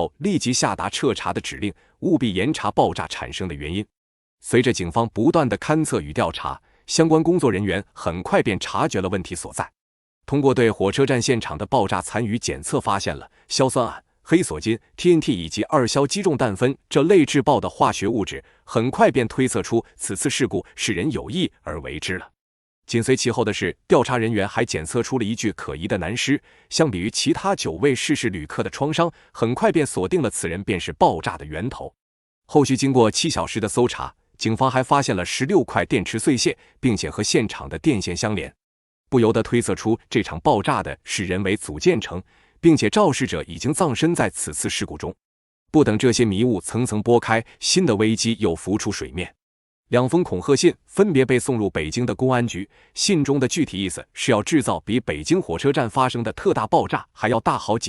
后立即下达彻查的指令，务必严查爆炸产生的原因。随着警方不断的勘测与调查，相关工作人员很快便察觉了问题所在。通过对火车站现场的爆炸残余检测，发现了硝酸铵、黑索金、TNT 以及二硝基重氮酚这类致爆的化学物质，很快便推测出此次事故是人有意而为之了。紧随其后的是，调查人员还检测出了一具可疑的男尸，相比于其他9位逝世旅客的创伤，很快便锁定了此人便是爆炸的源头。后续经过7小时的搜查，警方还发现了16块电池碎屑，并且和现场的电线相连，不由得推测出这场爆炸的是人为组建成，并且肇事者已经葬身在此次事故中。不等这些迷雾层层拨开，新的危机又浮出水面。2封恐吓信分别被送入北京的公安局，信中的具体意思是要制造比北京火车站发生的特大爆炸还要大好几